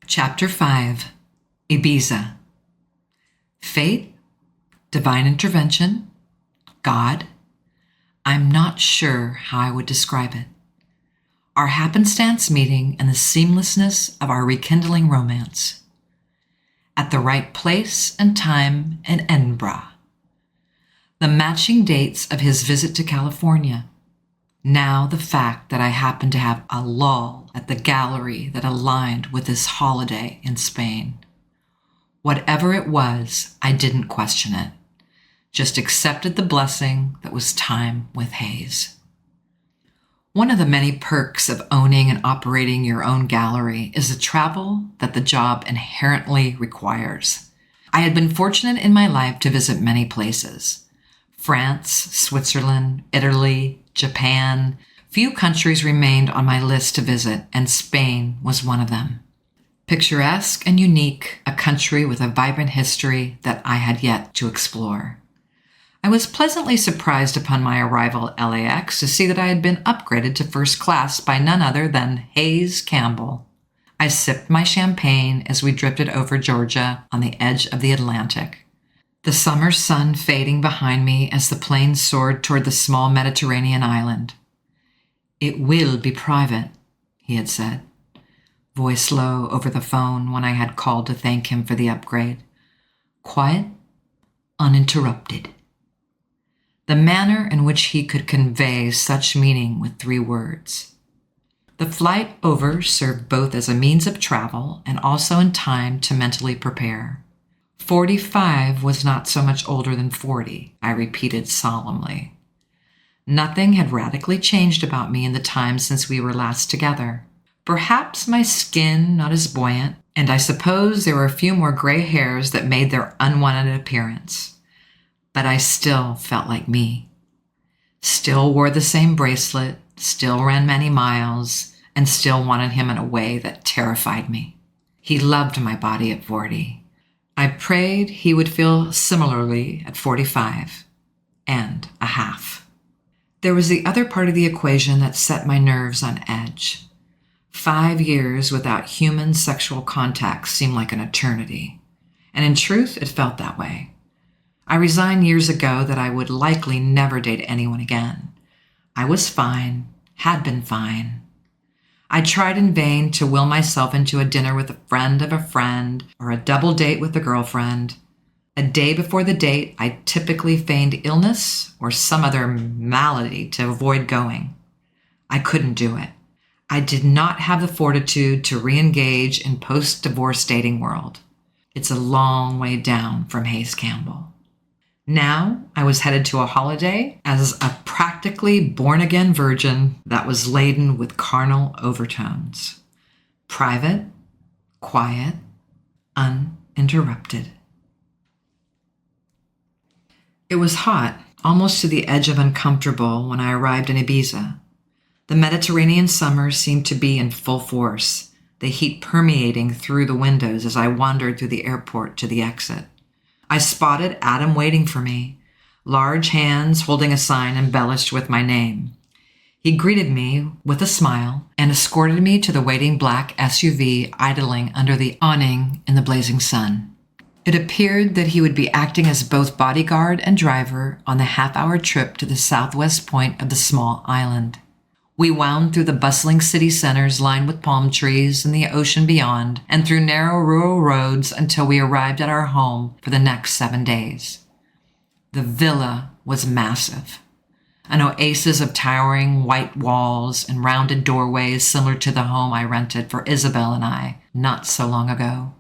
Chapter 5, Ibiza. Fate, divine intervention, God. I'm not sure how I would describe it. Our happenstance meeting and the seamlessness of our rekindling romance. At the right place and time in Edinburgh. The matching dates of his visit to California. Now the fact that I happened to have a lull at the gallery that aligned with this holiday in Spain. Whatever it was, I didn't question it. Just accepted the blessing that was time with Hayes. One of the many perks of owning and operating your own gallery is the travel that the job inherently requires. I had been fortunate in my life to visit many places. France, Switzerland, Italy, Japan. Few countries remained on my list to visit, and Spain was one of them. Picturesque and unique, a country with a vibrant history that I had yet to explore. I was pleasantly surprised upon my arrival at LAX to see that I had been upgraded to first class by none other than Hayes Campbell. I sipped my champagne as we drifted over Georgia on the edge of the Atlantic. The summer sun fading behind me as the plane soared toward the small Mediterranean island. "It will be private," he had said, voice low over the phone when I had called to thank him for the upgrade. Quiet, uninterrupted. The manner in which he could convey such meaning with 3 words. The flight over served both as a means of travel and also in time to mentally prepare. 45 was not so much older than 40, I repeated solemnly. Nothing had radically changed about me in the time since we were last together. Perhaps my skin not as buoyant, and I suppose there were a few more gray hairs that made their unwanted appearance. But I still felt like me. Still wore the same bracelet, still ran many miles, and still wanted him in a way that terrified me. He loved my body at 40. I prayed he would feel similarly at 45 and a half. There was the other part of the equation that set my nerves on edge. 5 years without human sexual contact seemed like an eternity, and in truth, it felt that way. I resigned years ago that I would likely never date anyone again. I was fine, had been fine. I tried in vain to will myself into a dinner with a friend of a friend or a double date with a girlfriend. A day before the date, I typically feigned illness or some other malady to avoid going. I couldn't do it. I did not have the fortitude to re-engage in post-divorce dating world. It's a long way down from Hayes Campbell. Now I was headed to a holiday as a practically born-again virgin that was laden with carnal overtones. Private, quiet, uninterrupted. It was hot, almost to the edge of uncomfortable when I arrived in Ibiza. The Mediterranean summer seemed to be in full force, the heat permeating through the windows as I wandered through the airport to the exit. I spotted Adam waiting for me, large hands holding a sign embellished with my name. He greeted me with a smile and escorted me to the waiting black SUV idling under the awning in the blazing sun. It appeared that he would be acting as both bodyguard and driver on the half-hour trip to the southwest point of the small island. We wound through the bustling city centers lined with palm trees and the ocean beyond, and through narrow rural roads until we arrived at our home for the next 7 days. The villa was massive. An oasis of towering white walls and rounded doorways similar to the home I rented for Isabel and I not so long ago.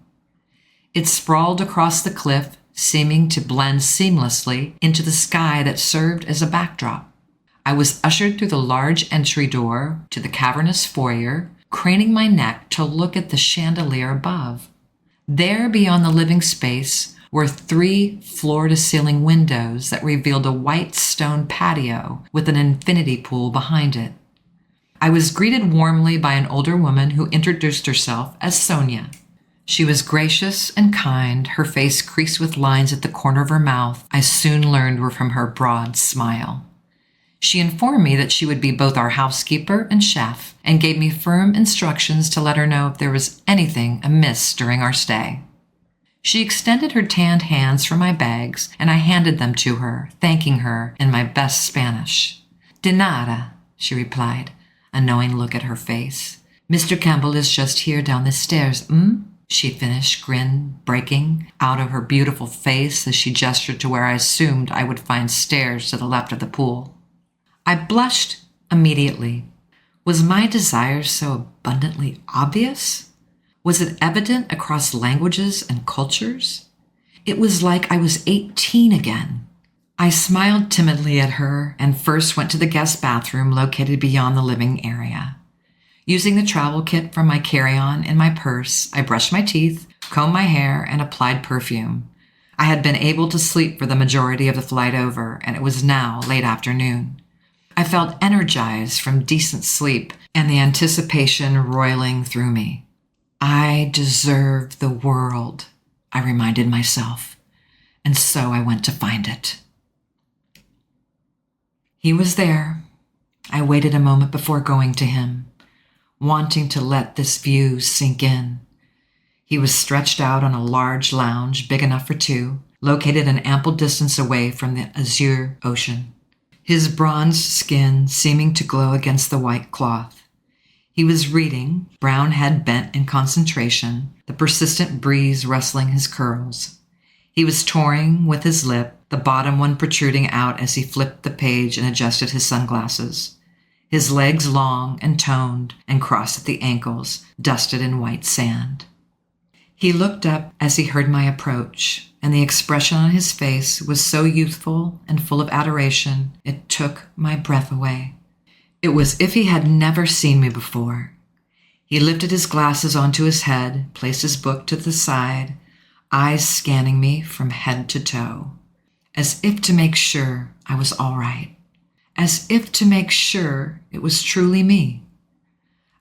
It sprawled across the cliff, seeming to blend seamlessly into the sky that served as a backdrop. I was ushered through the large entry door to the cavernous foyer, craning my neck to look at the chandelier above. There, beyond the living space, were 3 floor-to-ceiling windows that revealed a white stone patio with an infinity pool behind it. I was greeted warmly by an older woman who introduced herself as Sonia. She was gracious and kind, her face creased with lines at the corner of her mouth I soon learned were from her broad smile. She informed me that she would be both our housekeeper and chef, and gave me firm instructions to let her know if there was anything amiss during our stay. She extended her tanned hands for my bags, and I handed them to her, thanking her in my best Spanish. "De nada," she replied, a knowing look at her face. "Mr. Campbell is just here down the stairs, she finished, grin breaking out of her beautiful face as she gestured to where I assumed I would find stairs to the left of the pool. I blushed immediately. Was my desire so abundantly obvious? Was it evident across languages and cultures? It was like I was 18 again. I smiled timidly at her and first went to the guest bathroom located beyond the living area. Using the travel kit from my carry-on in my purse, I brushed my teeth, combed my hair, and applied perfume. I had been able to sleep for the majority of the flight over, and it was now late afternoon. I felt energized from decent sleep and the anticipation roiling through me. I deserve the world, I reminded myself, and so I went to find it. He was there. I waited a moment before going to him, wanting to let this view sink in. He was stretched out on a large lounge big enough for two, located an ample distance away from the azure ocean, his bronzed skin seeming to glow against the white cloth. He was reading, brown head bent in concentration, the persistent breeze rustling his curls. He was toying with his lip, the bottom one protruding out as he flipped the page and adjusted his sunglasses. His legs long and toned and crossed at the ankles, dusted in white sand. He looked up as he heard my approach, and the expression on his face was so youthful and full of adoration, it took my breath away. It was as if he had never seen me before. He lifted his glasses onto his head, placed his book to the side, eyes scanning me from head to toe, as if to make sure I was all right, as if to make sure it was truly me.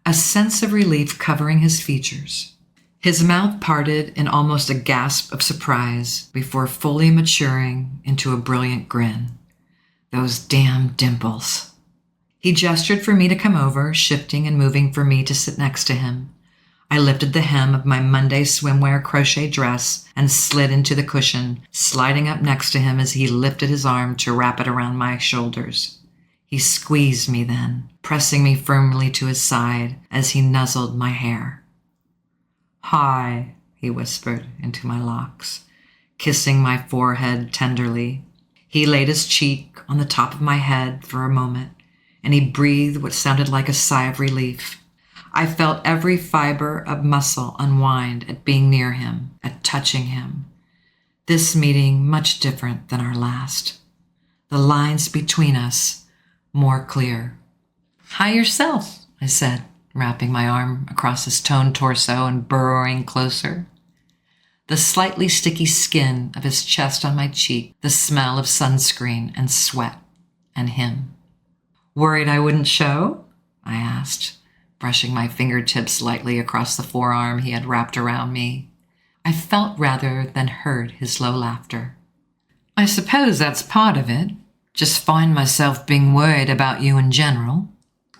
A sense of relief covering his features. His mouth parted in almost a gasp of surprise before fully maturing into a brilliant grin. Those damn dimples. He gestured for me to come over, shifting and moving for me to sit next to him. I lifted the hem of my Monday swimwear crochet dress and slid into the cushion, sliding up next to him as he lifted his arm to wrap it around my shoulders. He squeezed me then, pressing me firmly to his side as he nuzzled my hair. "Hi," he whispered into my locks, kissing my forehead tenderly. He laid his cheek on the top of my head for a moment, and he breathed what sounded like a sigh of relief. I felt every fiber of muscle unwind at being near him, at touching him. This meeting much different than our last. The lines between us more clear. "Hi yourself," I said, wrapping my arm across his toned torso and burrowing closer. The slightly sticky skin of his chest on my cheek, the smell of sunscreen and sweat, and him. "Worried I wouldn't show?" I asked, brushing my fingertips lightly across the forearm he had wrapped around me. I felt rather than heard his low laughter. "I suppose that's part of it. Just find myself being worried about you in general,"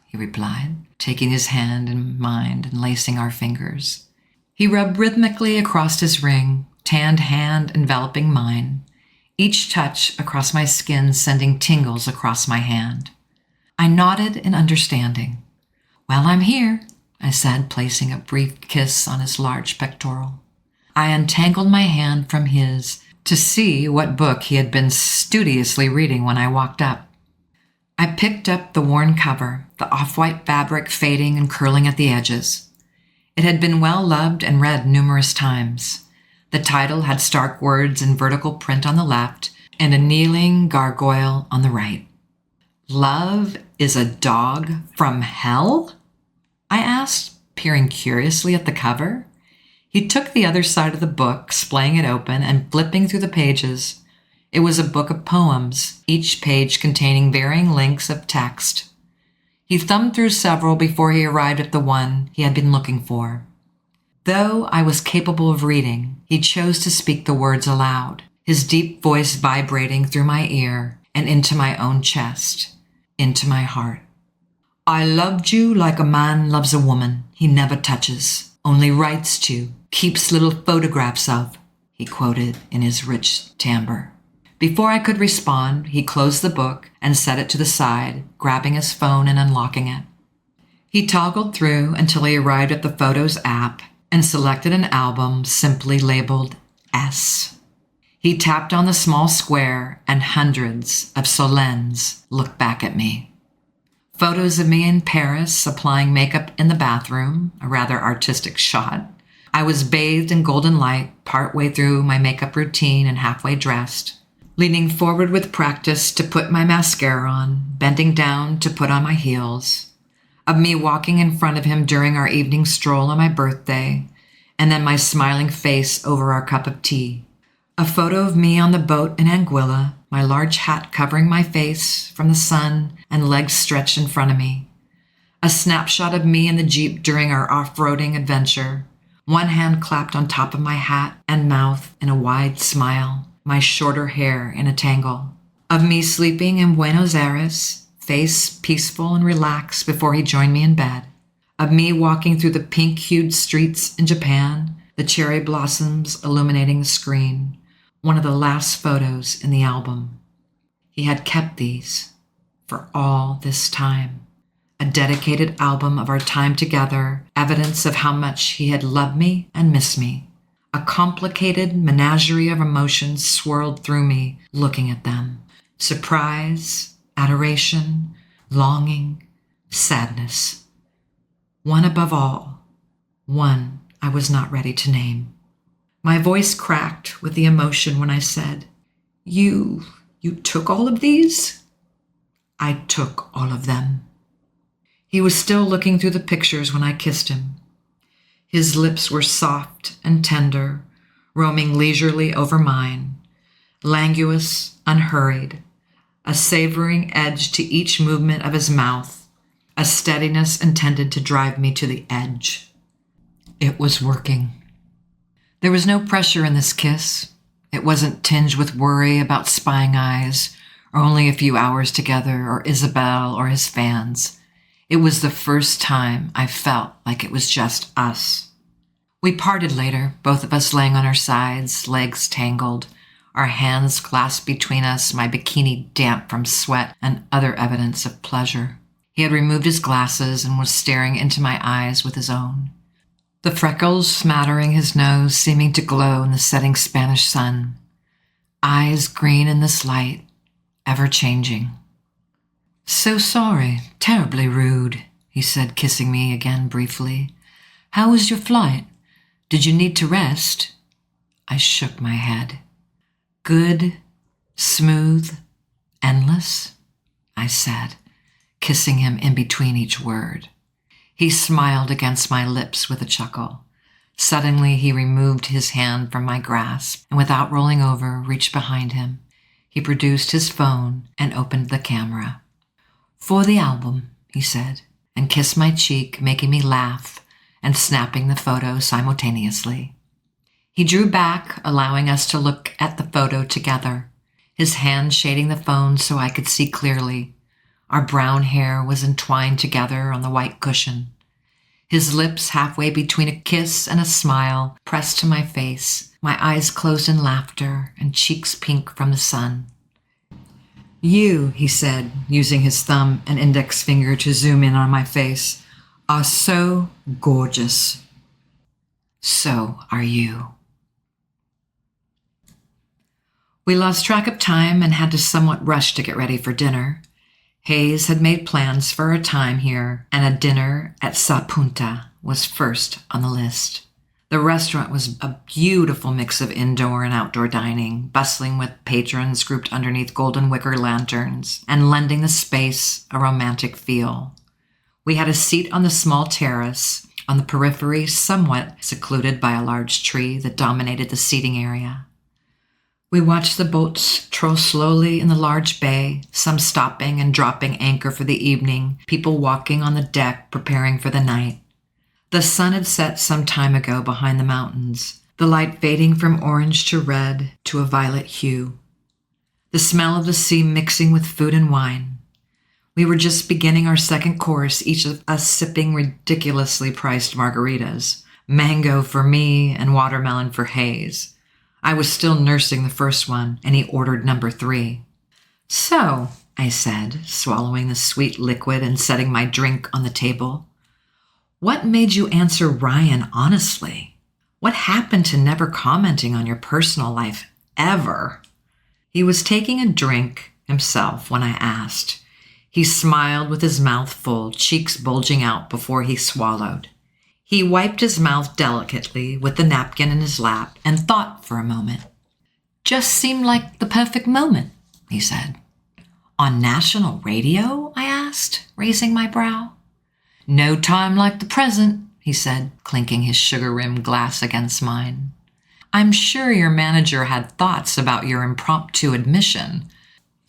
he replied, taking his hand in mine and lacing our fingers. He rubbed rhythmically across his ring, tanned hand enveloping mine, each touch across my skin sending tingles across my hand. I nodded in understanding. "Well, I'm here," I said, placing a brief kiss on his large pectoral. I untangled my hand from his to see what book he had been studiously reading when I walked up. I picked up the worn cover, the off-white fabric fading and curling at the edges. It had been well loved and read numerous times. The title had stark words in vertical print on the left and a kneeling gargoyle on the right. "Love is a dog from hell?" I asked, peering curiously at the cover. He took the other side of the book, splaying it open and flipping through the pages. It was a book of poems, each page containing varying lengths of text. He thumbed through several before he arrived at the one he had been looking for. Though I was capable of reading, he chose to speak the words aloud, his deep voice vibrating through my ear and into my own chest. into my heart. I loved you like a man loves a woman he never touches, only writes to, keeps little photographs of, he quoted in his rich timbre. Before I could respond, he closed the book and set it to the side, grabbing his phone and unlocking it. He toggled through until he arrived at the Photos app and selected an album simply labeled S. He tapped on the small square and hundreds of Solènes looked back at me. Photos of me in Paris applying makeup in the bathroom, a rather artistic shot. I was bathed in golden light partway through my makeup routine and halfway dressed, leaning forward with practice to put my mascara on, bending down to put on my heels. Of me walking in front of him during our evening stroll on my birthday, and then my smiling face over our cup of tea. A photo of me on the boat in Anguilla, my large hat covering my face from the sun and legs stretched in front of me. A snapshot of me in the Jeep during our off-roading adventure, one hand clapped on top of my hat and mouth in a wide smile, my shorter hair in a tangle. Of me sleeping in Buenos Aires, face peaceful and relaxed before he joined me in bed. Of me walking through the pink-hued streets in Japan, the cherry blossoms illuminating the screen, one of the last photos in the album. He had kept these for all this time. A dedicated album of our time together, evidence of how much he had loved me and missed me. A complicated menagerie of emotions swirled through me looking at them. Surprise, adoration, longing, sadness. One above all, one I was not ready to name. My voice cracked with the emotion when I said, You took all of these?" "I took all of them." He was still looking through the pictures when I kissed him. His lips were soft and tender, roaming leisurely over mine, languorous, unhurried, a savoring edge to each movement of his mouth, a steadiness intended to drive me to the edge. It was working. There was no pressure in this kiss. It wasn't tinged with worry about spying eyes, or only a few hours together, or Isabel or his fans. It was the first time I felt like it was just us. We parted later, both of us laying on our sides, legs tangled, our hands clasped between us, my bikini damp from sweat and other evidence of pleasure. He had removed his glasses and was staring into my eyes with his own. The freckles smattering his nose seeming to glow in the setting Spanish sun. Eyes green in this light, ever changing. "So sorry, terribly rude," he said, kissing me again briefly. "How was your flight? Did you need to rest?" I shook my head. "Good, smooth, endless," I said, kissing him in between each word. He smiled against my lips with a chuckle. Suddenly, he removed his hand from my grasp and without rolling over, reached behind him. He produced his phone and opened the camera. "For the album," he said, and kissed my cheek, making me laugh and snapping the photo simultaneously. He drew back, allowing us to look at the photo together, his hand shading the phone so I could see clearly. Our brown hair was entwined together on the white cushion. His lips, halfway between a kiss and a smile, pressed to my face, my eyes closed in laughter and cheeks pink from the sun. "You," he said, using his thumb and index finger to zoom in on my face, "are so gorgeous. So are you." We lost track of time and had to somewhat rush to get ready for dinner. Hayes had made plans for a time here, and a dinner at Sa Punta was first on the list. The restaurant was a beautiful mix of indoor and outdoor dining, bustling with patrons grouped underneath golden wicker lanterns and lending the space a romantic feel. We had a seat on the small terrace, on the periphery somewhat secluded by a large tree that dominated the seating area. We watched the boats troll slowly in the large bay, some stopping and dropping anchor for the evening, people walking on the deck preparing for the night. The sun had set some time ago behind the mountains, the light fading from orange to red to a violet hue. The smell of the sea mixing with food and wine. We were just beginning our second course, each of us sipping ridiculously priced margaritas, mango for me and watermelon for Hayes. I was still nursing the first one, and he ordered number 3. "So," I said, swallowing the sweet liquid and setting my drink on the table, "what made you answer Ryan honestly? What happened to never commenting on your personal life, ever?" He was taking a drink himself when I asked. He smiled with his mouth full, cheeks bulging out before he swallowed. He wiped his mouth delicately with the napkin in his lap and thought for a moment. "Just seemed like the perfect moment," he said. "On national radio?" I asked, raising my brow. "No time like the present," he said, clinking his sugar-rimmed glass against mine. "I'm sure your manager had thoughts about your impromptu admission.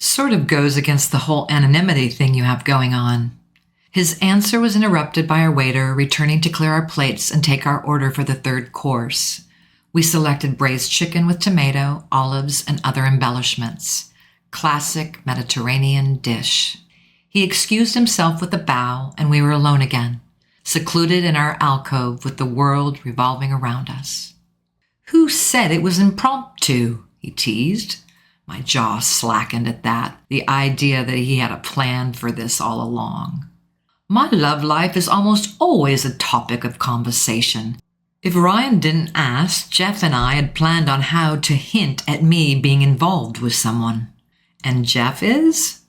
Sort of goes against the whole anonymity thing you have going on." His answer was interrupted by our waiter returning to clear our plates and take our order for the third course. We selected braised chicken with tomato, olives, and other embellishments. Classic Mediterranean dish. He excused himself with a bow, and we were alone again, secluded in our alcove with the world revolving around us. "Who said it was impromptu?" he teased. My jaw slackened at that, the idea that he had a plan for this all along. "My love life is almost always a topic of conversation. If Ryan didn't ask, Jeff and I had planned on how to hint at me being involved with someone." "And Jeff is?"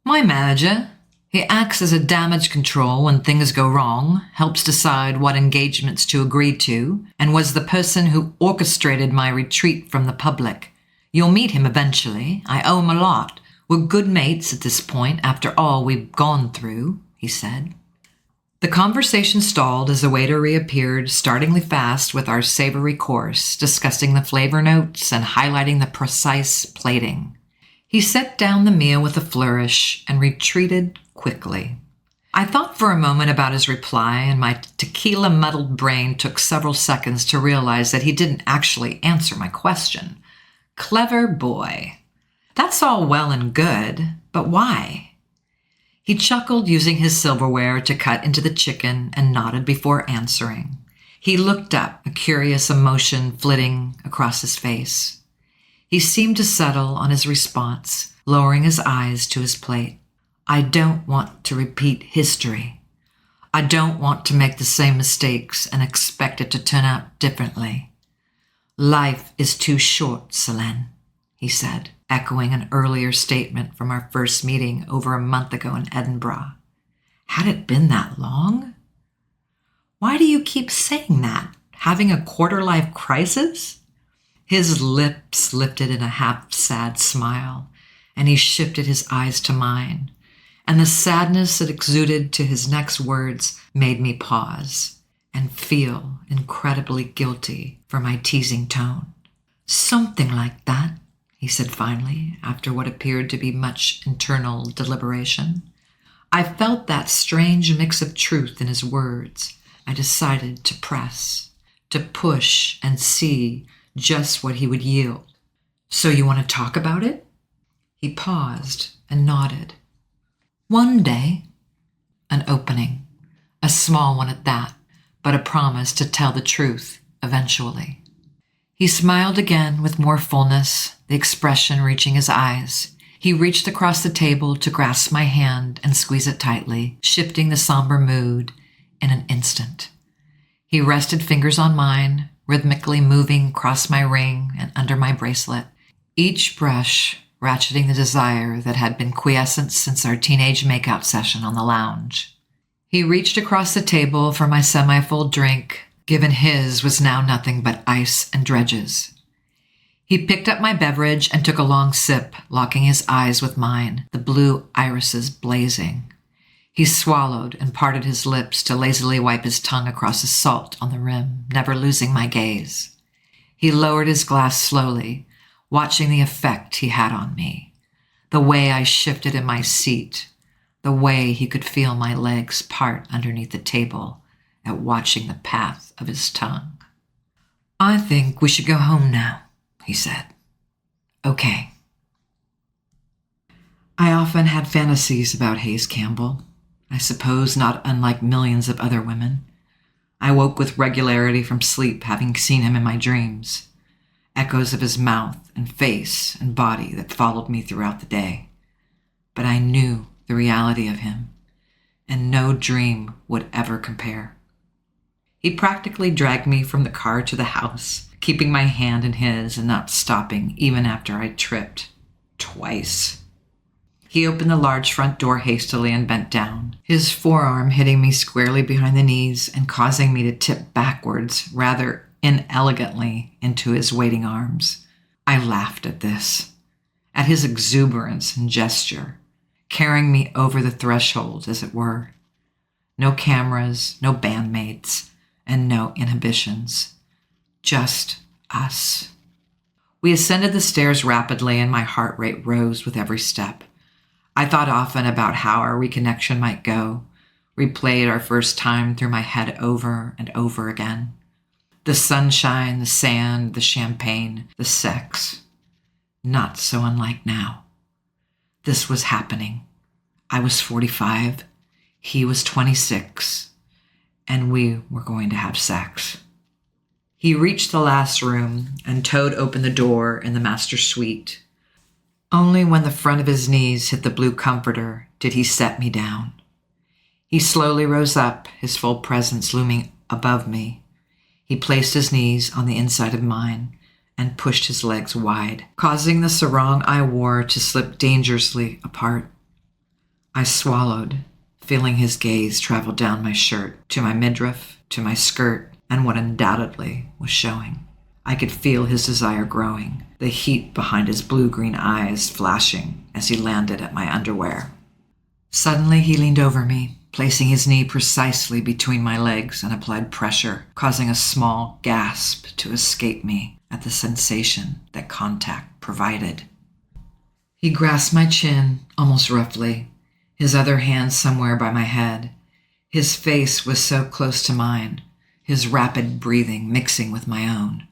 "My manager. He acts as a damage control when things go wrong, helps decide what engagements to agree to, and was the person who orchestrated my retreat from the public. You'll meet him eventually. I owe him a lot. We're good mates at this point after all we've gone through," he said. The conversation stalled as the waiter reappeared, startlingly fast with our savory course, discussing the flavor notes and highlighting the precise plating. He set down the meal with a flourish and retreated quickly. I thought for a moment about his reply, and my tequila-muddled brain took several seconds to realize that he didn't actually answer my question. Clever boy. That's all well and good, but why? He chuckled, using his silverware to cut into the chicken, and nodded before answering. He looked up, a curious emotion flitting across his face. He seemed to settle on his response, lowering his eyes to his plate. "I don't want to repeat history. I don't want to make the same mistakes and expect it to turn out differently. Life is too short, Selene," he said, echoing an earlier statement from our first meeting over a month ago in Edinburgh. Had it been that long? "Why do you keep saying that? Having a quarter-life crisis?" His lips lifted in a half-sad smile, and he shifted his eyes to mine, and the sadness that exuded to his next words made me pause and feel incredibly guilty for my teasing tone. "Something like that," he said finally, after what appeared to be much internal deliberation. I felt that strange mix of truth in his words. I decided to press, to push and see just what he would yield. "So you want to talk about it?" He paused and nodded. "One day." An opening, a small one at that, but a promise to tell the truth eventually. He smiled again with more fullness, the expression reaching his eyes. He reached across the table to grasp my hand and squeeze it tightly, shifting the somber mood in an instant. He rested fingers on mine, rhythmically moving across my ring and under my bracelet, each brush ratcheting the desire that had been quiescent since our teenage makeout session on the lounge. He reached across the table for my semi-full drink, given his was now nothing but ice and dredges. He picked up my beverage and took a long sip, locking his eyes with mine, the blue irises blazing. He swallowed and parted his lips to lazily wipe his tongue across the salt on the rim, never losing my gaze. He lowered his glass slowly, watching the effect he had on me, the way I shifted in my seat, the way he could feel my legs part underneath the table at watching the path of his tongue. "I think we should go home now," he said. "Okay." I often had fantasies about Hayes Campbell, I suppose not unlike millions of other women. I woke with regularity from sleep, having seen him in my dreams, echoes of his mouth and face and body that followed me throughout the day. But I knew the reality of him, and no dream would ever compare. He practically dragged me from the car to the house, keeping my hand in his and not stopping even after I tripped. Twice. He opened the large front door hastily and bent down, his forearm hitting me squarely behind the knees and causing me to tip backwards rather inelegantly into his waiting arms. I laughed at this, at his exuberance and gesture, carrying me over the threshold, as it were. No cameras, no bandmates, and no inhibitions. Just us. We ascended the stairs rapidly, and my heart rate rose with every step. I thought often about how our reconnection might go, replayed our first time through my head over and over again. The sunshine, the sand, the champagne, the sex. Not so unlike now. This was happening. I was 45, he was 26, and we were going to have sex. He reached the last room, and Toad opened the door in the master suite. Only when the front of his knees hit the blue comforter did he set me down. He slowly rose up, his full presence looming above me. He placed his knees on the inside of mine and pushed his legs wide, causing the sarong I wore to slip dangerously apart. I swallowed, feeling his gaze travel down my shirt, to my midriff, to my skirt, and what undoubtedly was showing. I could feel his desire growing, the heat behind his blue-green eyes flashing as he landed at my underwear. Suddenly he leaned over me, placing his knee precisely between my legs and applied pressure, causing a small gasp to escape me at the sensation that contact provided. He grasped my chin, almost roughly, his other hand somewhere by my head. His face was so close to mine, his rapid breathing mixing with my own.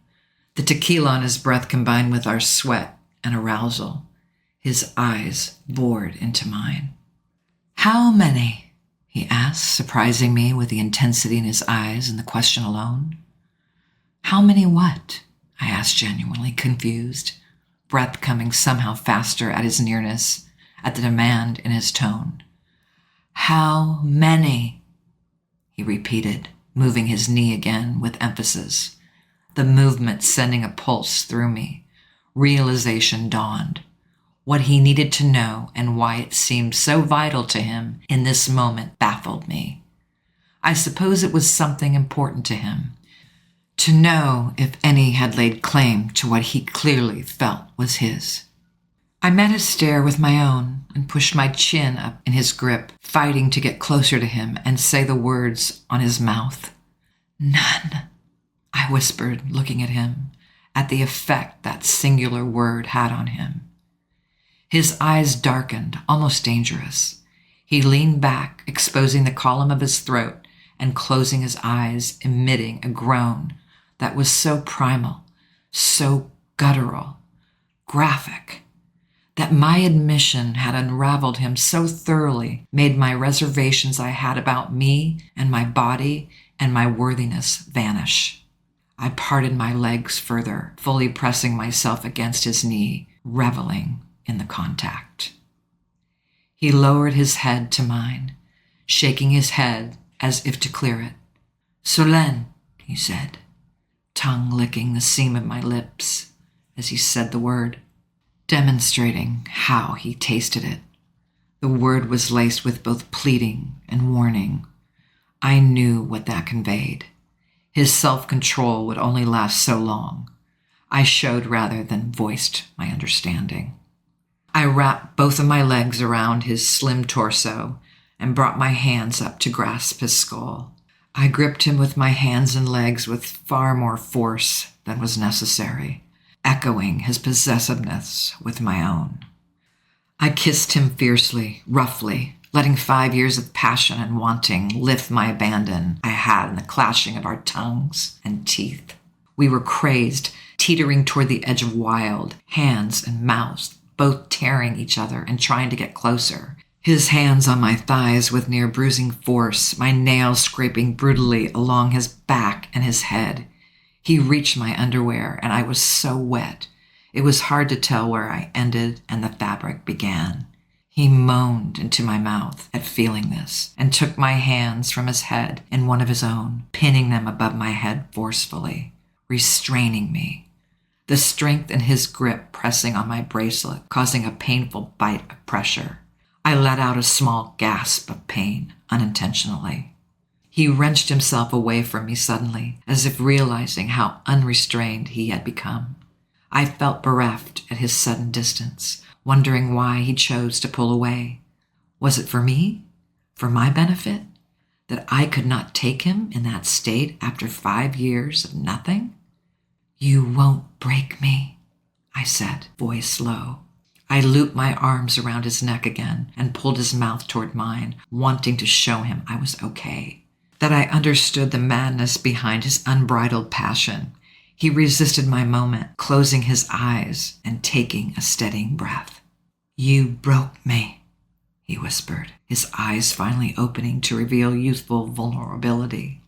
The tequila on his breath combined with our sweat and arousal. His eyes bored into mine. "How many?" he asked, surprising me with the intensity in his eyes and the question alone. "How many what?" I asked, genuinely confused, breath coming somehow faster at his nearness, at the demand in his tone. "How many?" he repeated, moving his knee again with emphasis. The movement sending a pulse through me. Realization dawned. What he needed to know and why it seemed so vital to him in this moment baffled me. I suppose it was something important to him, to know if any had laid claim to what he clearly felt was his. I met his stare with my own and pushed my chin up in his grip, fighting to get closer to him and say the words on his mouth. "None," I whispered, looking at him, at the effect that singular word had on him. His eyes darkened, almost dangerous. He leaned back, exposing the column of his throat and closing his eyes, emitting a groan that was so primal, so guttural, graphic, that my admission had unraveled him so thoroughly, made my reservations I had about me and my body and my worthiness vanish. I parted my legs further, fully pressing myself against his knee, reveling in the contact. He lowered his head to mine, shaking his head as if to clear it. "Solène," he said, tongue licking the seam of my lips as he said the word, demonstrating how he tasted it. The word was laced with both pleading and warning. I knew what that conveyed. His self-control would only last so long. I showed rather than voiced my understanding. I wrapped both of my legs around his slim torso and brought my hands up to grasp his skull. I gripped him with my hands and legs with far more force than was necessary, echoing his possessiveness with my own. I kissed him fiercely, roughly, letting 5 years of passion and wanting lift my abandon I had in the clashing of our tongues and teeth. We were crazed, teetering toward the edge of wild, hands and mouths both tearing each other and trying to get closer. His hands on my thighs with near bruising force, my nails scraping brutally along his back and his head. He reached my underwear, and I was so wet. It was hard to tell where I ended and the fabric began. He moaned into my mouth at feeling this, and took my hands from his head in one of his own, pinning them above my head forcefully, restraining me. The strength in his grip pressing on my bracelet, causing a painful bite of pressure. I let out a small gasp of pain, unintentionally. He wrenched himself away from me suddenly, as if realizing how unrestrained he had become. I felt bereft at his sudden distance, wondering why he chose to pull away. Was it for me? For my benefit? That I could not take him in that state after 5 years of nothing? "You won't break me," I said, voice low. I looped my arms around his neck again and pulled his mouth toward mine, wanting to show him I was okay, that I understood the madness behind his unbridled passion. He resisted my moment, closing his eyes and taking a steadying breath. "You broke me," he whispered, his eyes finally opening to reveal youthful vulnerability.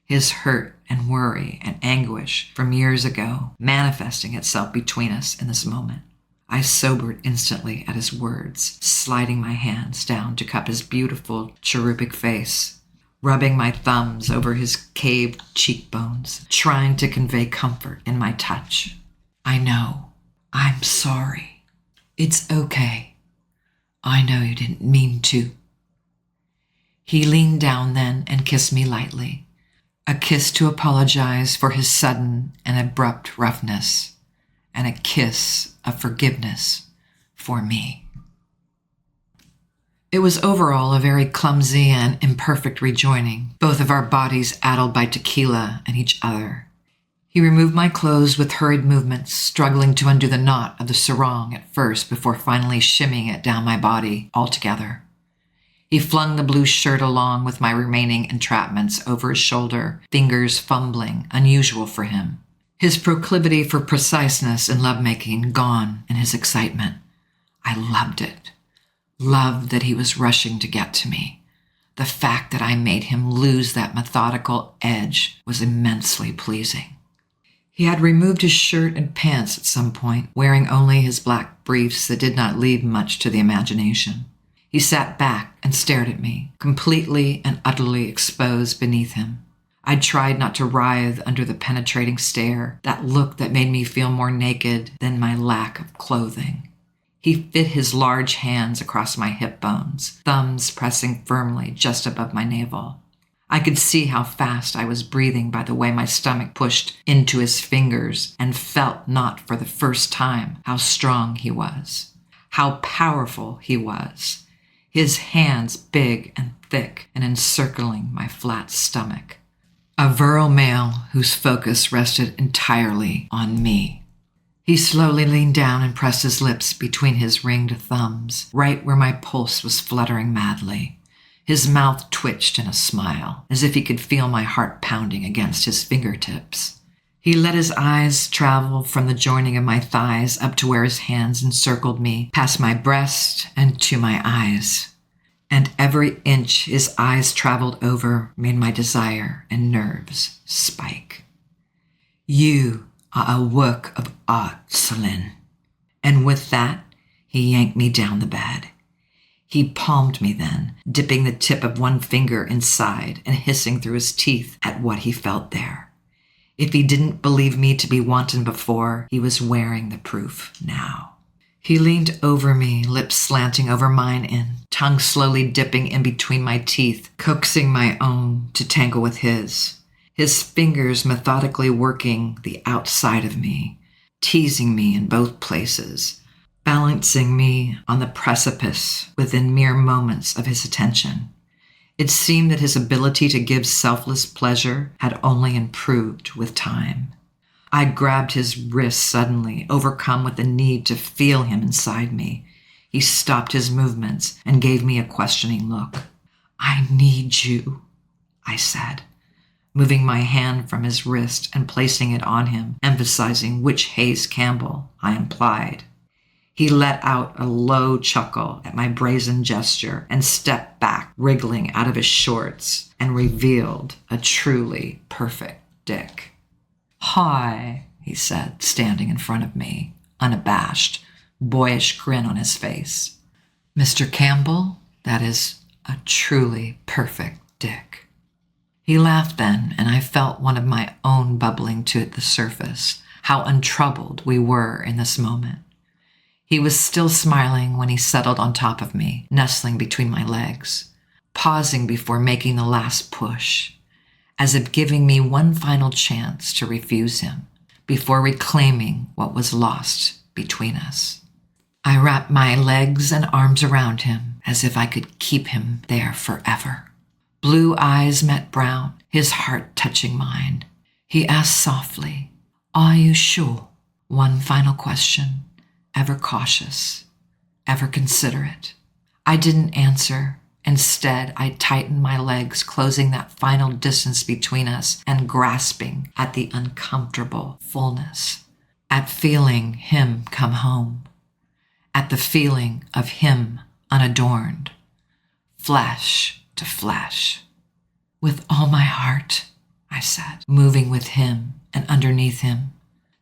His hurt and worry and anguish from years ago manifesting itself between us in this moment. I sobered instantly at his words, sliding my hands down to cup his beautiful, cherubic face, rubbing my thumbs over his caved cheekbones, trying to convey comfort in my touch. "I know. I'm sorry. It's okay. I know you didn't mean to." He leaned down then and kissed me lightly, a kiss to apologize for his sudden and abrupt roughness, and a kiss of forgiveness for me. It was overall a very clumsy and imperfect rejoining, both of our bodies addled by tequila and each other. He removed my clothes with hurried movements, struggling to undo the knot of the sarong at first before finally shimmying it down my body altogether. He flung the blue shirt along with my remaining entrapments over his shoulder, fingers fumbling, unusual for him. His proclivity for preciseness in lovemaking gone in his excitement. I loved it. Loved that he was rushing to get to me. The fact that I made him lose that methodical edge was immensely pleasing. He had removed his shirt and pants at some point, wearing only his black briefs that did not leave much to the imagination. He sat back and stared at me, completely and utterly exposed beneath him. I tried not to writhe under the penetrating stare, that look that made me feel more naked than my lack of clothing. He fit his large hands across my hip bones, thumbs pressing firmly just above my navel. I could see how fast I was breathing by the way my stomach pushed into his fingers, and felt not for the first time how strong he was, how powerful he was, his hands big and thick and encircling my flat stomach. A virile male whose focus rested entirely on me. He slowly leaned down and pressed his lips between his ringed thumbs, right where my pulse was fluttering madly. His mouth twitched in a smile, as if he could feel my heart pounding against his fingertips. He let his eyes travel from the joining of my thighs up to where his hands encircled me, past my breast and to my eyes. And every inch his eyes traveled over made my desire and nerves spike. "You are a work of art, Celine." And with that, he yanked me down the bed. He palmed me then, dipping the tip of one finger inside and hissing through his teeth at what he felt there. If he didn't believe me to be wanton before, he was wearing the proof now. He leaned over me, lips slanting over mine tongue slowly dipping in between my teeth, coaxing my own to tangle with his fingers methodically working the outside of me, teasing me in both places, balancing me on the precipice within mere moments of his attention. It seemed that his ability to give selfless pleasure had only improved with time. I grabbed his wrist suddenly, overcome with the need to feel him inside me. He stopped his movements and gave me a questioning look. "I need you," I said, moving my hand from his wrist and placing it on him, emphasizing which Hayes Campbell I implied. He let out a low chuckle at my brazen gesture and stepped back, wriggling out of his shorts, and revealed a truly perfect dick. "Hi," he said, standing in front of me, unabashed, boyish grin on his face. "Mr. Campbell, that is a truly perfect dick." He laughed then, and I felt one of my own bubbling to the surface, how untroubled we were in this moment. He was still smiling when he settled on top of me, nestling between my legs, pausing before making the last push, as if giving me one final chance to refuse him, before reclaiming what was lost between us. I wrapped my legs and arms around him as if I could keep him there forever. Blue eyes met brown, his heart touching mine. He asked softly, "Are you sure?" One final question, ever cautious, ever considerate. I didn't answer. Instead, I tightened my legs, closing that final distance between us and grasping at the uncomfortable fullness, at feeling him come home, at the feeling of him unadorned, flesh to flesh. "With all my heart," I said, moving with him and underneath him,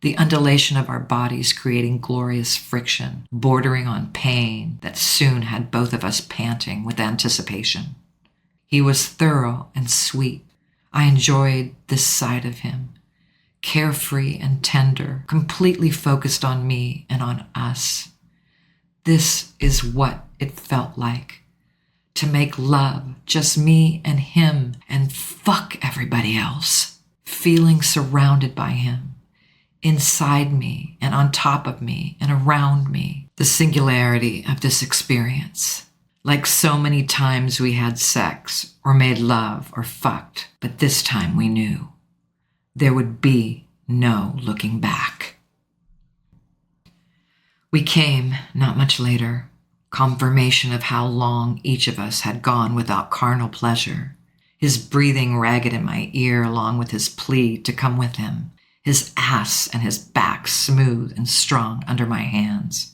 the undulation of our bodies creating glorious friction, bordering on pain that soon had both of us panting with anticipation. He was thorough and sweet. I enjoyed this side of him, carefree and tender, completely focused on me and on us. This is what it felt like, to make love, just me and him, and fuck everybody else, feeling surrounded by him, inside me and on top of me and around me. The singularity of this experience. Like so many times we had sex or made love or fucked, but this time we knew there would be no looking back. We came not much later, confirmation of how long each of us had gone without carnal pleasure, his breathing ragged in my ear along with his plea to come with him, his ass and his back smooth and strong under my hands,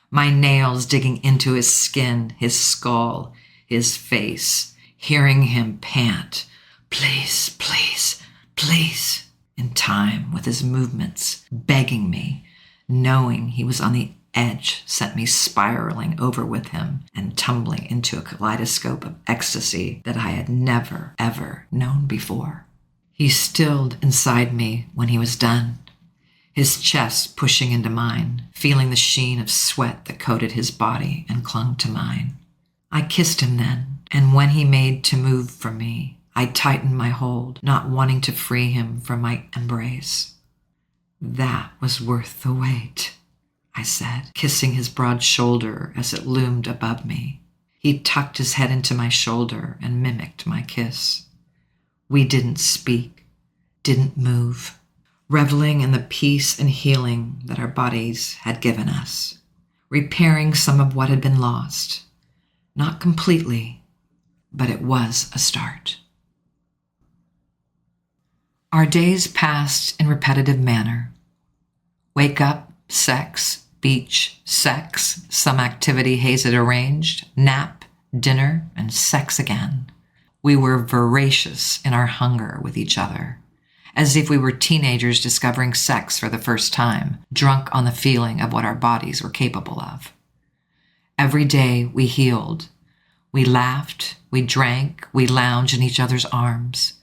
my nails digging into his skin, his skull, his face, hearing him pant, "Please, please, please," in time with his movements, begging me, knowing he was on the edge, sent me spiraling over with him and tumbling into a kaleidoscope of ecstasy that I had never, ever known before. He stilled inside me when he was done, his chest pushing into mine, feeling the sheen of sweat that coated his body and clung to mine. I kissed him then, and when he made to move from me, I tightened my hold, not wanting to free him from my embrace. "That was worth the wait," I said, kissing his broad shoulder as it loomed above me. He tucked his head into my shoulder and mimicked my kiss. We didn't speak, didn't move, reveling in the peace and healing that our bodies had given us, repairing some of what had been lost. Not completely, but it was a start. Our days passed in repetitive manner. Wake up, sex, beach, sex, some activity Hayes had arranged, nap, dinner, and sex again. We were voracious in our hunger with each other, as if we were teenagers discovering sex for the first time, drunk on the feeling of what our bodies were capable of. Every day we healed. We laughed, we drank, we lounged in each other's arms.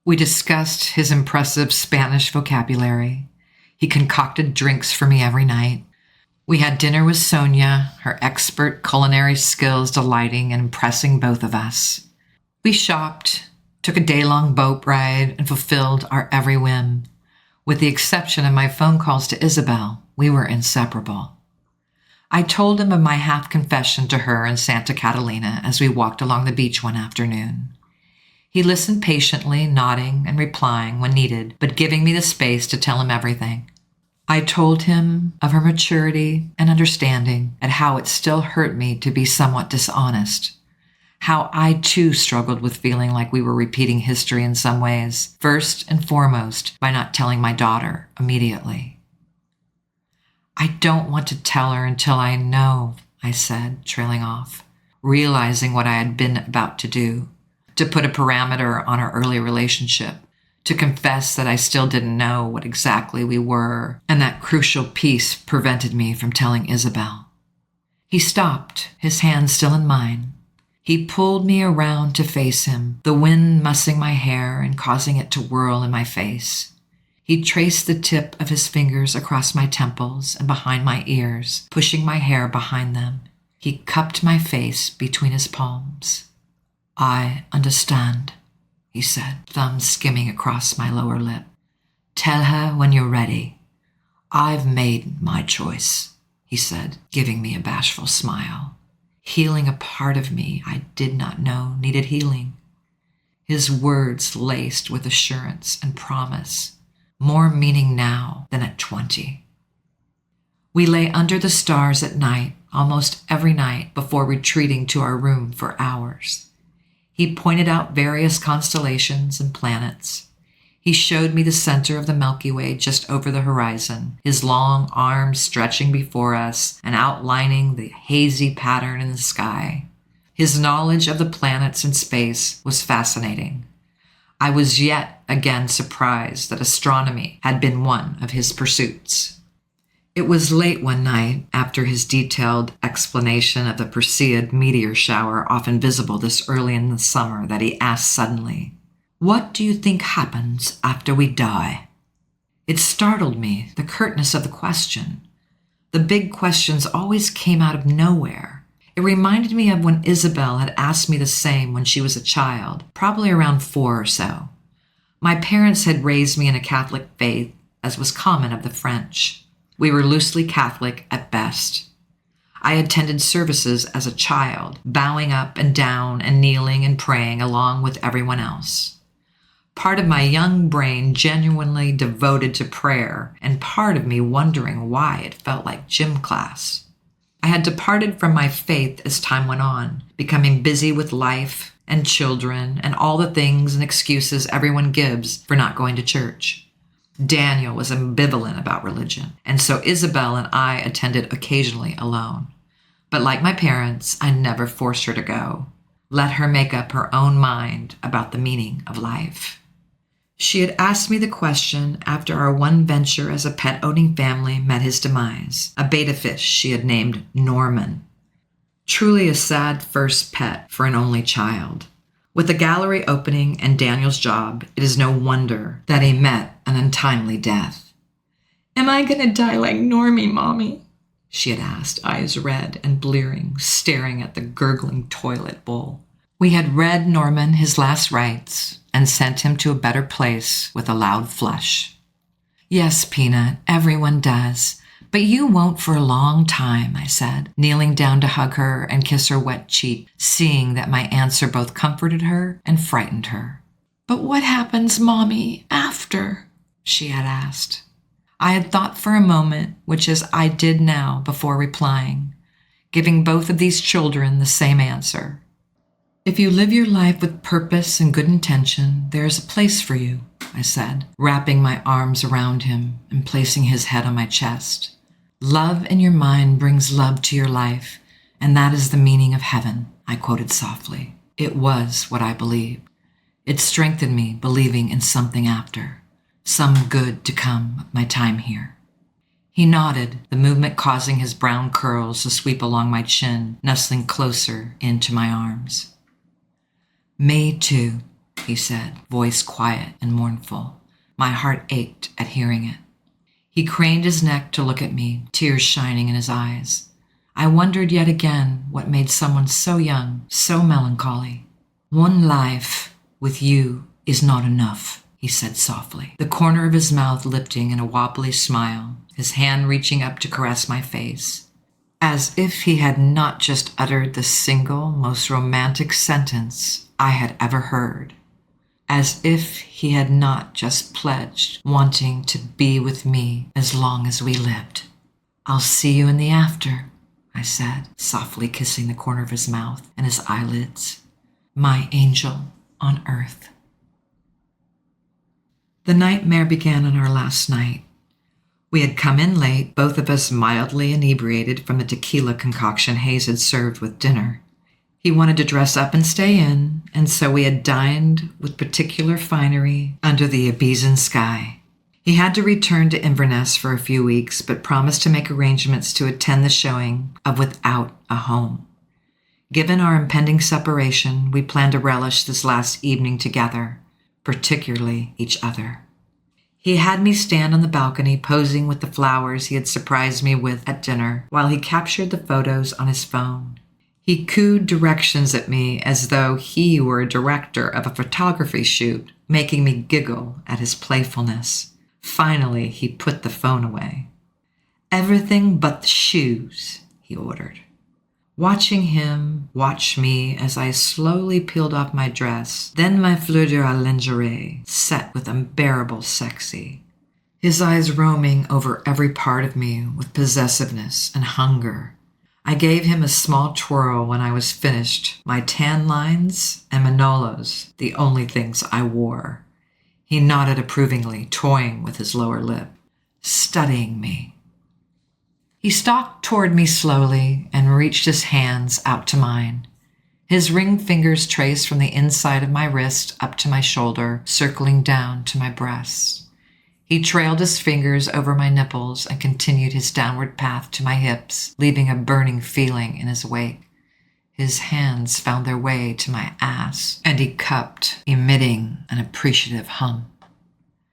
We discussed his impressive Spanish vocabulary. He concocted drinks for me every night. We had dinner with Sonia, her expert culinary skills delighting and impressing both of us. We shopped, took a day-long boat ride, and fulfilled our every whim. With the exception of my phone calls to Isabel, we were inseparable. I told him of my half-confession to her in Santa Catalina as we walked along the beach one afternoon. He listened patiently, nodding and replying when needed, but giving me the space to tell him everything. I told him of her maturity and understanding, and how it still hurt me to be somewhat dishonest. How I too struggled with feeling like we were repeating history in some ways, first and foremost by not telling my daughter immediately. I don't want to tell her until I know, I said, trailing off, realizing what I had been about to do, to put a parameter on our early relationship, to confess that I still didn't know what exactly we were, and that crucial piece prevented me from telling Isabel. He stopped, his hand still in mine. He pulled me around to face him, the wind mussing my hair and causing it to whirl in my face. He traced the tip of his fingers across my temples and behind my ears, pushing my hair behind them. He cupped my face between his palms. I understand, he said, thumb skimming across my lower lip. Tell her when you're ready. I've made my choice, he said, giving me a bashful smile, healing a part of me I did not know needed healing. His words laced with assurance and promise, more meaning now than at 20. We lay under the stars at night, almost every night, before retreating to our room for hours. He pointed out various constellations and planets. He showed me the center of the Milky Way just over the horizon, his long arms stretching before us and outlining the hazy pattern in the sky. His knowledge of the planets and space was fascinating. I was yet again surprised that astronomy had been one of his pursuits. It was late one night, after his detailed explanation of the Perseid meteor shower often visible this early in the summer, that he asked suddenly, "What do you think happens after we die?" It startled me, the curtness of the question. The big questions always came out of nowhere. It reminded me of when Isabel had asked me the same when she was a child, probably around 4 or so. My parents had raised me in a Catholic faith, as was common of the French. We were loosely Catholic at best. I attended services as a child, bowing up and down and kneeling and praying along with everyone else. Part of my young brain genuinely devoted to prayer, and part of me wondering why it felt like gym class. I had departed from my faith as time went on, becoming busy with life and children and all the things and excuses everyone gives for not going to church. Daniel was ambivalent about religion, and so Isabel and I attended occasionally alone. But like my parents, I never forced her to go. Let her make up her own mind about the meaning of life. She had asked me the question after our one venture as a pet-owning family met his demise, a betta fish she had named Norman. Truly a sad first pet for an only child. With the gallery opening and Daniel's job, it is no wonder that he met an untimely death. "Am I going to die like Normie, Mommy?" she had asked, eyes red and blearing, staring at the gurgling toilet bowl. We had read Norman his last rites and sent him to a better place with a loud flush. "Yes, Peanut, everyone does. But you won't for a long time," I said, kneeling down to hug her and kiss her wet cheek, seeing that my answer both comforted her and frightened her. "But what happens, Mommy, after?" she had asked. I had thought for a moment, which is I did now before replying, giving both of these children the same answer. "If you live your life with purpose and good intention, there is a place for you," I said, wrapping my arms around him and placing his head on my chest. "Love in your mind brings love to your life, and that is the meaning of heaven," I quoted softly. It was what I believed. It strengthened me believing in something after, some good to come of my time here. He nodded, the movement causing his brown curls to sweep along my chin, nestling closer into my arms. "Me too," he said, voice quiet and mournful. My heart ached at hearing it. He craned his neck to look at me, tears shining in his eyes. I wondered yet again what made someone so young, so melancholy. "One life with you is not enough," he said softly, the corner of his mouth lifting in a wobbly smile, his hand reaching up to caress my face. As if he had not just uttered the single, most romantic sentence I had ever heard. As if he had not just pledged wanting to be with me as long as we lived. "I'll see you in the after," I said, softly kissing the corner of his mouth and his eyelids. "My angel on earth." The nightmare began on our last night. We had come in late, both of us mildly inebriated from the tequila concoction Hayes had served with dinner. He wanted to dress up and stay in, and so we had dined with particular finery under the Ibizan sky. He had to return to Inverness for a few weeks, but promised to make arrangements to attend the showing of Without a Home. Given our impending separation, we planned to relish this last evening together, particularly each other. He had me stand on the balcony posing with the flowers he had surprised me with at dinner while he captured the photos on his phone. He cooed directions at me as though he were a director of a photography shoot, making me giggle at his playfulness. Finally, he put the phone away. "Everything but the shoes," he ordered. Watching him watch me as I slowly peeled off my dress, then my fleur de lingerie, set with unbearable sexy. His eyes roaming over every part of me with possessiveness and hunger. I gave him a small twirl when I was finished, my tan lines and Manolos, the only things I wore. He nodded approvingly, toying with his lower lip, studying me. He stalked toward me slowly and reached his hands out to mine. His ringed fingers traced from the inside of my wrist up to my shoulder, circling down to my breasts. He trailed his fingers over my nipples and continued his downward path to my hips, leaving a burning feeling in his wake. His hands found their way to my ass, and he cupped, emitting an appreciative hum.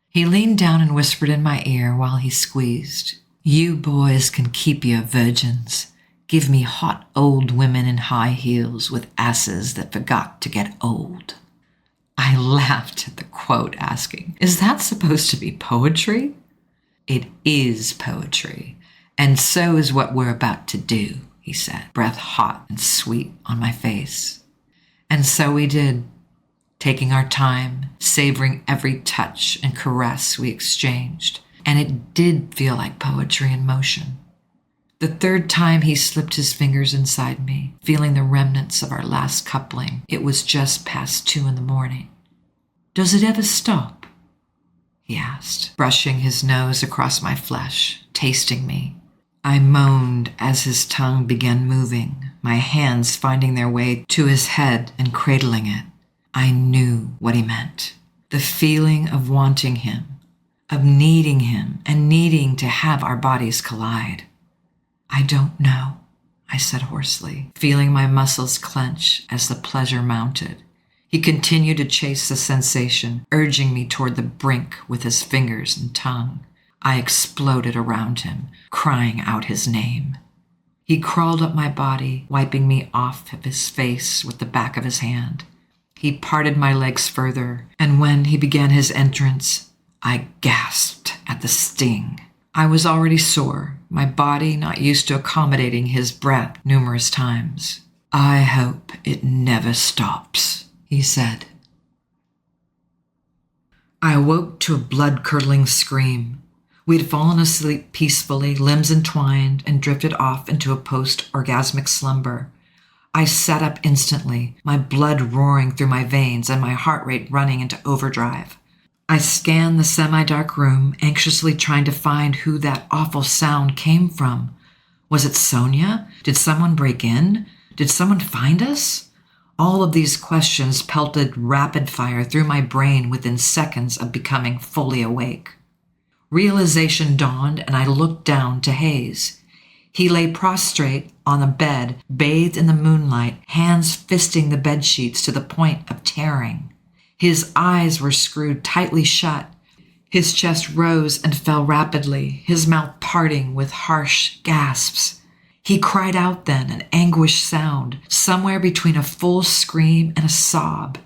He leaned down and whispered in my ear while he squeezed, "You boys can keep your virgins. Give me hot old women in high heels with asses that forgot to get old." I laughed at the quote, asking, "Is that supposed to be poetry?" "It is poetry, and so is what we're about to do," he said, breath hot and sweet on my face. And so we did, taking our time, savoring every touch and caress we exchanged, and it did feel like poetry in motion. The third time he slipped his fingers inside me, feeling the remnants of our last coupling, it was just past 2 a.m. "Does it ever stop?" he asked, brushing his nose across my flesh, tasting me. I moaned as his tongue began moving, my hands finding their way to his head and cradling it. I knew what he meant. The feeling of wanting him, of needing him, and needing to have our bodies collide. "I don't know," I said hoarsely, feeling my muscles clench as the pleasure mounted. He continued to chase the sensation, urging me toward the brink with his fingers and tongue. I exploded around him, crying out his name. He crawled up my body, wiping me off of his face with the back of his hand. He parted my legs further, and when he began his entrance, I gasped at the sting. I was already sore, my body not used to accommodating his breath numerous times. "I hope it never stops," he said. I awoke to a blood-curdling scream. We had fallen asleep peacefully, limbs entwined, and drifted off into a post-orgasmic slumber. I sat up instantly, my blood roaring through my veins and my heart rate running into overdrive. I scanned the semi-dark room, anxiously trying to find who that awful sound came from. Was it Sonia? Did someone break in? Did someone find us? All of these questions pelted rapid fire through my brain within seconds of becoming fully awake. Realization dawned, and I looked down to Hayes. He lay prostrate on the bed, bathed in the moonlight, hands fisting the bedsheets to the point of tearing. His eyes were screwed tightly shut. His chest rose and fell rapidly, his mouth parting with harsh gasps. He cried out then, an anguished sound, somewhere between a full scream and a sob.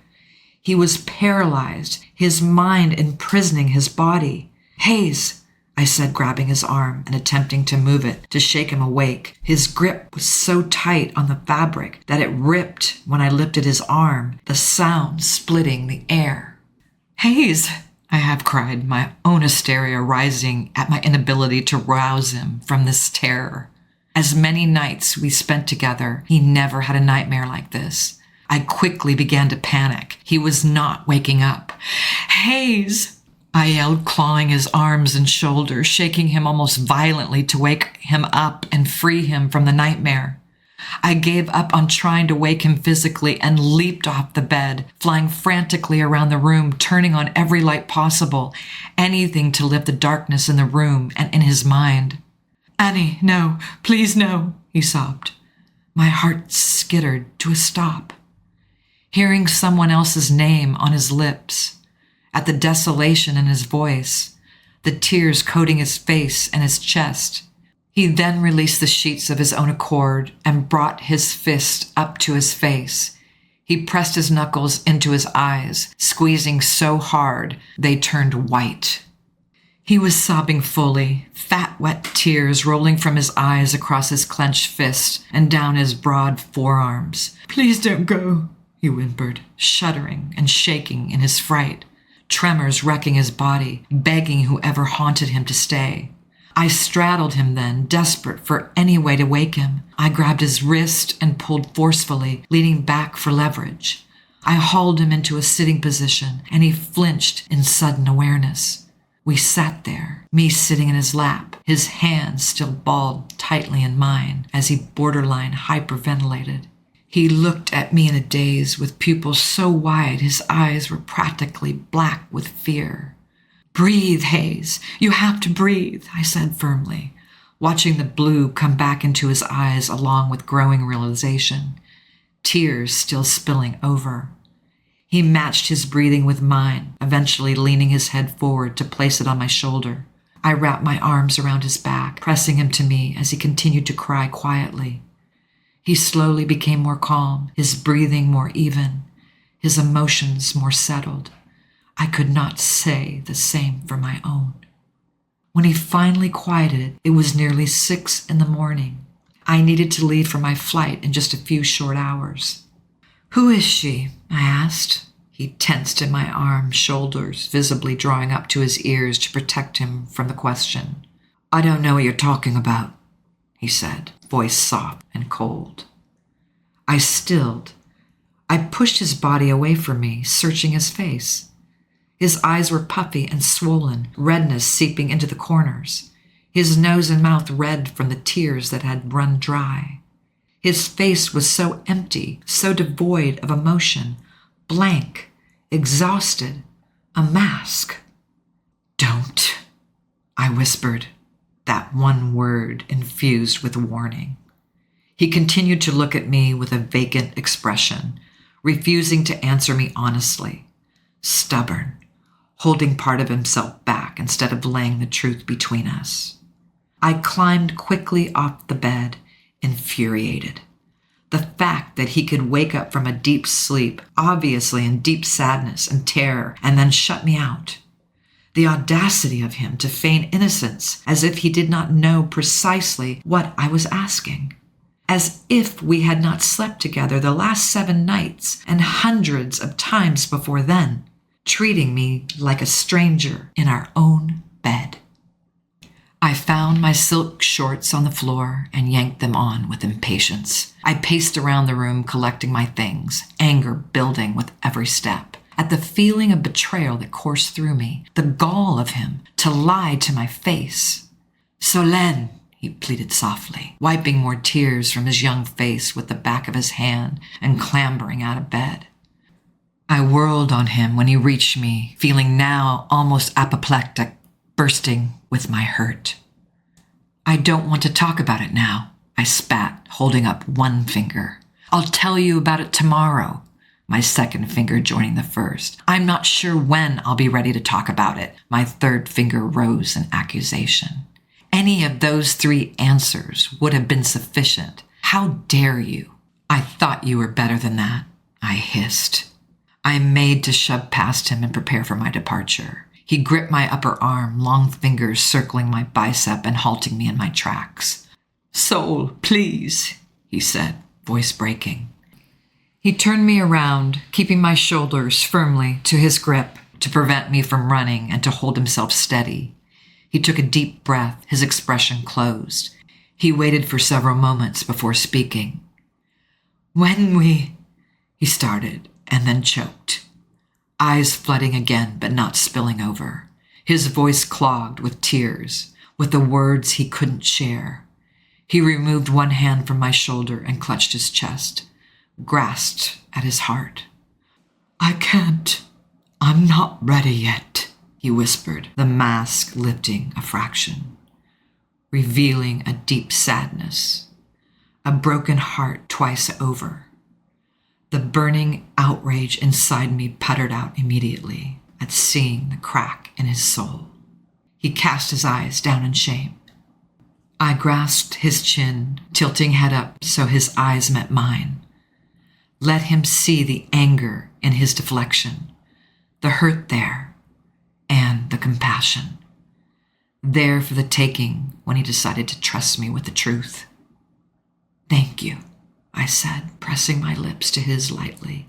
He was paralyzed, his mind imprisoning his body. "Hayes," I said, grabbing his arm and attempting to move it, to shake him awake. His grip was so tight on the fabric that it ripped when I lifted his arm, the sound splitting the air. "Hayes," I half cried, my own hysteria rising at my inability to rouse him from this terror. As many nights we spent together, he never had a nightmare like this. I quickly began to panic. He was not waking up. "Hayes!" I yelled, clawing his arms and shoulders, shaking him almost violently to wake him up and free him from the nightmare. I gave up on trying to wake him physically and leaped off the bed, flying frantically around the room, turning on every light possible, anything to lift the darkness in the room and in his mind. "Annie, no, please no," he sobbed. My heart skittered to a stop. Hearing someone else's name on his lips, at the desolation in his voice, the tears coating his face and his chest, he then released the sheets of his own accord and brought his fist up to his face. He pressed his knuckles into his eyes, squeezing so hard they turned white. He was sobbing fully, fat, wet tears rolling from his eyes across his clenched fist and down his broad forearms. "Please don't go," he whimpered, shuddering and shaking in his fright, tremors wrecking his body, begging whoever haunted him to stay. I straddled him then, desperate for any way to wake him. I grabbed his wrist and pulled forcefully, leaning back for leverage. I hauled him into a sitting position, and he flinched in sudden awareness. We sat there, me sitting in his lap, his hands still balled tightly in mine as he borderline hyperventilated. He looked at me in a daze with pupils so wide his eyes were practically black with fear. "Breathe, Hayes. You have to breathe," I said firmly, watching the blue come back into his eyes along with growing realization, tears still spilling over. He matched his breathing with mine, eventually leaning his head forward to place it on my shoulder. I wrapped my arms around his back, pressing him to me as he continued to cry quietly. He slowly became more calm, his breathing more even, his emotions more settled. I could not say the same for my own. When he finally quieted, it was nearly 6 a.m. I needed to leave for my flight in just a few short hours. "Who is she?" I asked. He tensed in my arms, shoulders visibly drawing up to his ears to protect him from the question. "I don't know what you're talking about," he said, voice soft and cold. I stilled. I pushed his body away from me, searching his face. His eyes were puffy and swollen, redness seeping into the corners. His nose and mouth red from the tears that had run dry. His face was so empty, so devoid of emotion, blank, exhausted, a mask. "Don't," I whispered, that one word infused with warning. He continued to look at me with a vacant expression, refusing to answer me honestly, stubborn, holding part of himself back instead of laying the truth between us. I climbed quickly off the bed, infuriated. The fact that he could wake up from a deep sleep, obviously in deep sadness and terror, and then shut me out. The audacity of him to feign innocence as if he did not know precisely what I was asking. As if we had not slept together the last 7 nights and hundreds of times before then, treating me like a stranger in our own bed. I found my silk shorts on the floor and yanked them on with impatience. I paced around the room collecting my things, anger building with every step. At the feeling of betrayal that coursed through me, the gall of him to lie to my face. "Solène," he pleaded softly, wiping more tears from his young face with the back of his hand and clambering out of bed. I whirled on him when he reached me, feeling now almost apoplectic, bursting with my hurt. "I don't want to talk about it now," I spat, holding up one finger. "I'll tell you about it tomorrow," my second finger joining the first. "I'm not sure when I'll be ready to talk about it," my third finger rose in accusation. Any of those 3 answers would have been sufficient. "How dare you? I thought you were better than that," I hissed. I made to shove past him and prepare for my departure. He gripped my upper arm, long fingers circling my bicep and halting me in my tracks. "Sol, please," he said, voice breaking. He turned me around, keeping my shoulders firmly to his grip to prevent me from running and to hold himself steady. He took a deep breath, his expression closed. He waited for several moments before speaking. He started, and then choked, eyes flooding again but not spilling over. His voice clogged with tears, with the words he couldn't share. He removed one hand from my shoulder and clutched his chest, grasped at his heart. "I can't. I'm not ready yet," he whispered, the mask lifting a fraction, revealing a deep sadness, a broken heart twice over. The burning outrage inside me puttered out immediately at seeing the crack in his soul. He cast his eyes down in shame. I grasped his chin, tilting head up so his eyes met mine. Let him see the anger in his deflection, the hurt there, and the compassion. There for the taking when he decided to trust me with the truth. "Thank you," I said, pressing my lips to his lightly.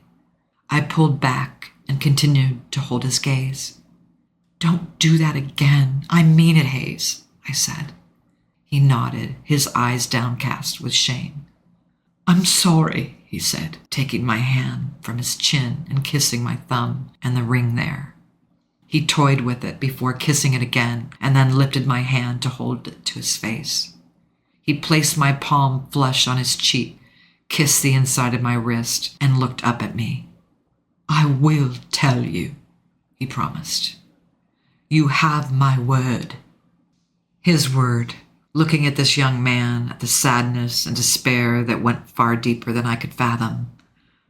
I pulled back and continued to hold his gaze. "Don't do that again. I mean it, Hayes," I said. He nodded, his eyes downcast with shame. "I'm sorry," he said, taking my hand from his chin and kissing my thumb and the ring there. He toyed with it before kissing it again and then lifted my hand to hold it to his face. He placed my palm flush on his cheek, kissed the inside of my wrist, and looked up at me. "I will tell you," he promised. "You have my word." His word. Looking at this young man, at the sadness and despair that went far deeper than I could fathom,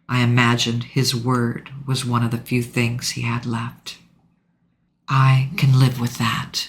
I imagined his word was one of the few things he had left. "I can live with that,"